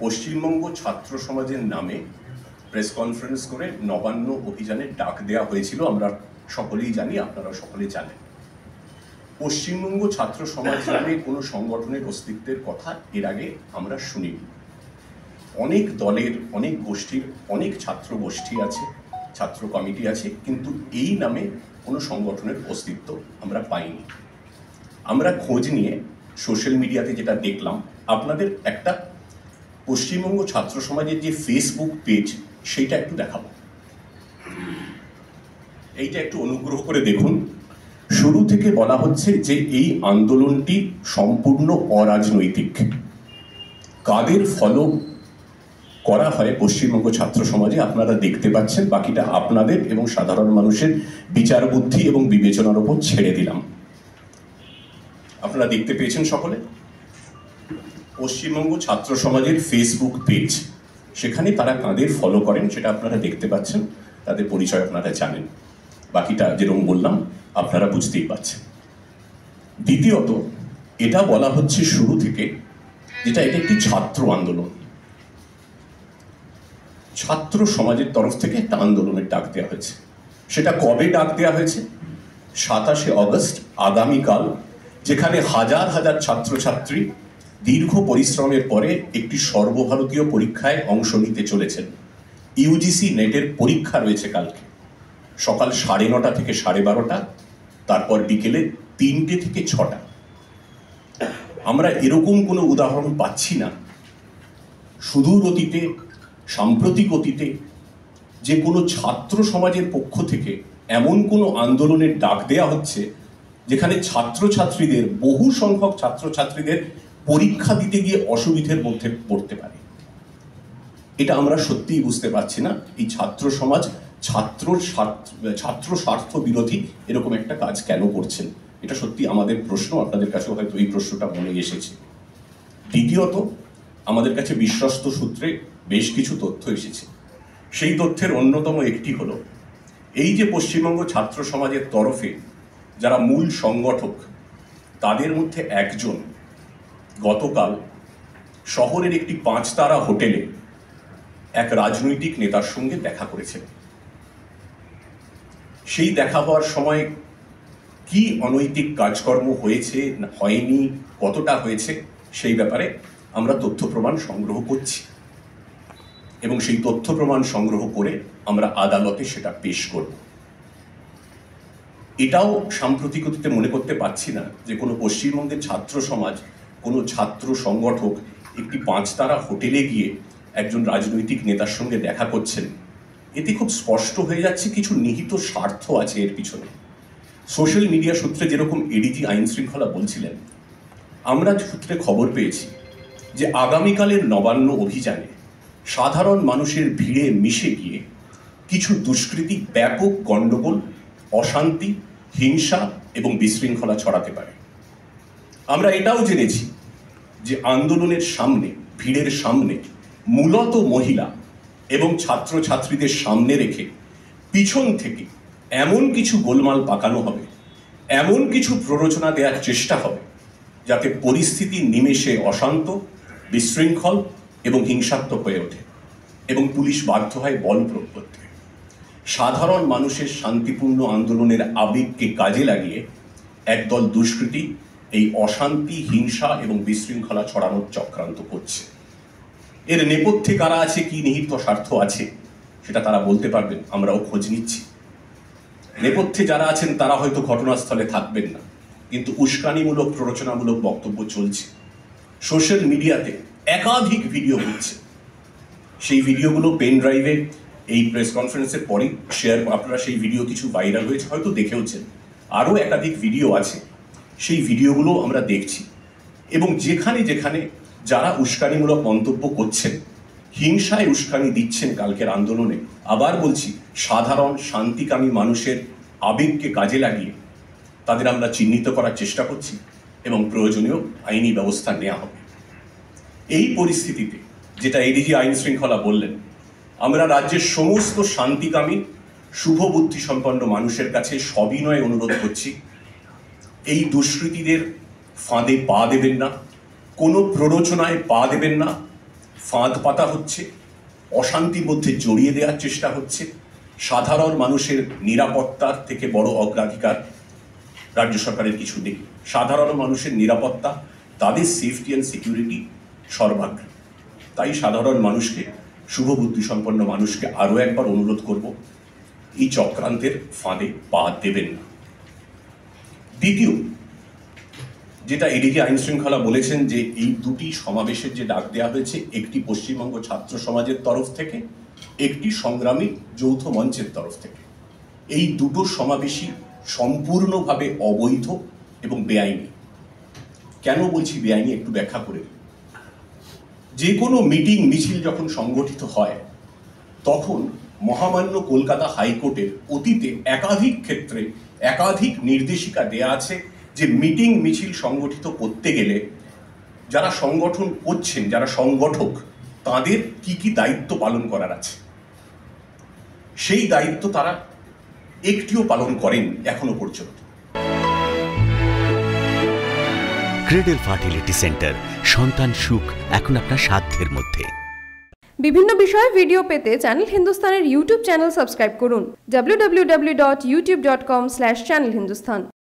পশ্চিমবঙ্গ ছাত্র সমাজের নামে প্রেস কনফারেন্স করে নবান্ন অভিযানের ডাক দেওয়া হয়েছিল। আমরা সকলেই জানি, আপনারা সকলে জানেন। পশ্চিমবঙ্গ ছাত্র সমাজ নামে কোনো সংগঠনের অস্তিত্বের কথা এর আগে আমরা শুনিনি। অনেক দলের, অনেক গোষ্ঠীর, অনেক ছাত্র গোষ্ঠী আছে, ছাত্র কমিটি আছে, কিন্তু এই নামে কোনো সংগঠনের অস্তিত্ব আমরা পাইনি। আমরা খোঁজ নিয়ে সোশ্যাল মিডিয়াতে যেটা দেখলাম, আপনাদের একটা পশ্চিমবঙ্গ ছাত্র সমাজের যে ফেসবুক পেজ, সেইটা একটু দেখাবো। এইটা একটু অনুগ্রহ করে দেখুন। শুরু থেকে বলা হচ্ছে যে এই আন্দোলনটি সম্পূর্ণ অরাজনৈতিক। কাদের ফলো করা হয় পশ্চিমবঙ্গ ছাত্র সমাজে আপনারা দেখতে পাচ্ছেন। বাকিটা আপনাদের এবং সাধারণ মানুষের বিচার বুদ্ধি এবং বিবেচনার উপর ছেড়ে দিলাম। আপনারা দেখতে পেয়েছেন সকলে পশ্চিমবঙ্গ ছাত্র সমাজের ফেসবুক পেজ। সেখানে তারা কাদের ফলো করেন সেটা আপনারা দেখতে পাচ্ছেন, তাদের পরিচয় আপনারা জানেন। বাকিটা যেরকম বললাম আপনারা বুঝতেই পারছেন। দ্বিতীয়ত, এটা বলা হচ্ছে শুরু থেকে যেটা এটা একটি ছাত্র আন্দোলন। ছাত্র সমাজের তরফ থেকে একটা আন্দোলনের ডাক দেওয়া হয়েছে। সেটা কবে ডাক দেওয়া হয়েছে? 27শে অগস্ট, আগামীকাল, যেখানে হাজার হাজার ছাত্রছাত্রী দীর্ঘ পরিশ্রমের পরে একটি সর্বভারতীয় পরীক্ষায় অংশ নিতে চলেছেন। ইউজিসি নেটের পরীক্ষা রয়েছে কালকে সকাল 9:30 থেকে 12:30, তারপর বিকেলে 3টে থেকে 6টা। আমরা এরকম কোনো উদাহরণ পাচ্ছি না সুদূর অতীতে, সাম্প্রতিক অতীতে, যে কোনো ছাত্র সমাজের পক্ষ থেকে এমন কোনো আন্দোলনের ডাক দেওয়া হচ্ছে যেখানে ছাত্রছাত্রীদের, বহু সংখ্যক ছাত্রছাত্রীদের পরীক্ষা দিতে গিয়ে অসুবিধার মধ্যে পড়তে পারে। এটা আমরা সত্যিই বুঝতে পারছি না এই ছাত্র সমাজ ছাত্র স্বার্থ বিরোধী এরকম একটা কাজ কেন করছেন। এটা সত্যি আমাদের প্রশ্ন। আপনাদের কাছে হয়তো এই প্রশ্নটা মনে এসেছে। দ্বিতীয়ত, আমাদের কাছে বিশ্বস্ত সূত্রে বেশ কিছু তথ্য এসেছে। সেই তথ্যের অন্যতম একটি হলো এই যে পশ্চিমবঙ্গ ছাত্র সমাজের তরফে যারা মূল সংগঠক, তাদের মধ্যে একজন গতকাল শহরের একটি 5 তারা হোটেলে এক রাজনৈতিক নেতার সঙ্গে দেখা করেছেন। সেই দেখা হওয়ার সময় কি অনৈতিক কাজকর্ম হয়েছে, হয়নি, কতটা হয়েছে, সেই ব্যাপারে আমরা তথ্য প্রমাণ সংগ্রহ করছি এবং সেই তথ্য প্রমাণ সংগ্রহ করে আমরা আদালতে সেটা পেশ করব। এটাও সাম্প্রতিকতাতে মনে করতে পারছি না যে কোনো পশ্চিমবঙ্গের ছাত্র সমাজ, কোনো ছাত্র সংগঠক একটি 5 তারা হোটেলে গিয়ে একজন রাজনৈতিক নেতার সঙ্গে দেখা করছেন। এতে খুব স্পষ্ট হয়ে যাচ্ছে কিছু নিহিত স্বার্থ আছে এর পিছনে। সোশ্যাল মিডিয়া সূত্রে যেরকম এডিজি আইন শৃঙ্খলা বলছিলেন, আমরা সূত্রে খবর পেয়েছি যে আগামীকালের নবান্ন অভিযানে সাধারণ মানুষের ভিড়ে মিশে গিয়ে কিছু দুষ্কৃতী ব্যাপক গণ্ডগোল, অশান্তি, হিংসা এবং বিশৃঙ্খলা ছড়াতে পারে। আমরা এটাও জেনেছি যে আন্দোলনের সামনে, ভিড়ের সামনে মূলত মহিলা এবং ছাত্রছাত্রীদের সামনে রেখে পিছন থেকে এমন কিছু গোলমাল পাকানো হবে, এমন কিছু প্ররোচনা দেওয়ার চেষ্টা হবে যাতে পরিস্থিতি নিমেষে অশান্ত, বিশৃঙ্খল এবং হিংসাত্মক হয়ে ওঠে এবং পুলিশ বাধ্য হয় বল প্রয়োগ করতে। সাধারণ মানুষের শান্তিপূর্ণ আন্দোলনের আবেগকে কাজে লাগিয়ে একদল দুষ্কৃতী এই অশান্তি, হিংসা এবং বিশৃঙ্খলা ছড়ানোর চক্রান্ত করছে। এর নেপথ্যে কারা আছে, কি নিহিত স্বার্থ আছে, সেটা তারা বলতে পারবেন। আমরাও খোঁজ নিচ্ছি। নেপথ্যে যারা আছেন তারা হয়তো ঘটনাস্থলে থাকবেন না, কিন্তু উস্কানিমূলক, প্ররোচনামূলক বক্তব্য চলছে। সোশ্যাল মিডিয়াতে একাধিক ভিডিও হচ্ছে। সেই ভিডিওগুলো পেন ড্রাইভে এই প্রেস কনফারেন্সের পরেই শেয়ার, আপনারা সেই ভিডিও কিছু ভাইরাল হয়েছে, হয়তো দেখেওছেন। আরও একাধিক ভিডিও আছে, সেই ভিডিওগুলো আমরা দেখছি। এবং যেখানে যেখানে যারা উস্কানিমূলক মন্তব্য করছেন, হিংসায় উস্কানি দিচ্ছেন কালকের আন্দোলনে, আবার বলছি, সাধারণ শান্তিকামী মানুষের আবেগকে কাজে লাগিয়ে তাদের আমরা চিহ্নিত করার চেষ্টা করছি এবং প্রয়োজনীয় আইনি ব্যবস্থা নেওয়া হবে। এই পরিস্থিতিতে, যেটা এডিজি আইন শৃঙ্খলা বললেন, আমরা রাজ্যের সমস্ত শান্তিকামী, শুভবুদ্ধি সম্পন্ন মানুষের কাছে সবিনয়ে অনুরোধ করছি, এই দুষ্কৃতীদের ফাঁদে পা দেবেন না, কোনো প্ররোচনায় পা দেবেন না, ফাঁদ পাতা হচ্ছে, অশান্তির মধ্যে জড়িয়ে দেওয়ার চেষ্টা হচ্ছে। সাধারণ মানুষের নিরাপত্তার থেকে বড় অগ্রাধিকার রাজ্য সরকারের কিছু নেই। সাধারণ মানুষের নিরাপত্তা, তাদের সেফটি অ্যান্ড সিকিউরিটি সর্বাগ্রে। তাই সাধারণ মানুষকে, শুভবুদ্ধি সম্পন্ন মানুষকে আরও একবার অনুরোধ করব, এই চক্রান্তের ফাঁদে পা দেবেন না। দ্বিতীয়, যেটা এদিকে আইন শৃঙ্খলা বলেছেন যে এই দুটি সমাবেশের যে ডাক দেওয়া হয়েছে, একটি পশ্চিমবঙ্গ ছাত্র সমাজের তরফ থেকে, একটি সংগ্রামী যৌথ মঞ্চের তরফ থেকে, এই দুটো সমাবেশই সম্পূর্ণভাবে অবৈধ এবং বেআইনি। কেন বলছি বেআইনি একটু ব্যাখ্যা করে। যে কোনো মিটিং মিছিল যখন সংগঠিত হয় তখন মহামান্য কলকাতা হাইকোর্টের অতীতে একাধিক ক্ষেত্রে একাধিক নির্দেশিকা দেয়া আছে যে মিটিং মিছিল সংগঠিত করতে গেলে যারা সংগঠন করছেন, যারা সংগঠক, তাদের কি কি দায়িত্ব পালন করার আছে। সেই দায়িত্ব তারা একটিও পালন করেন এখনো পর্যন্ত। ক্রেডেল ফার্টিলিটি সেন্টার, সন্তান সুখ এখন আপনার সাধ্যের মধ্যে। বিভিন্ন বিষয়ে ভিডিও পেতে চ্যানেল হিন্দুস্তানের ইউটিউব চ্যানেল সাবস্ক্রাইব করুন www.youtube.com/channelhindustan।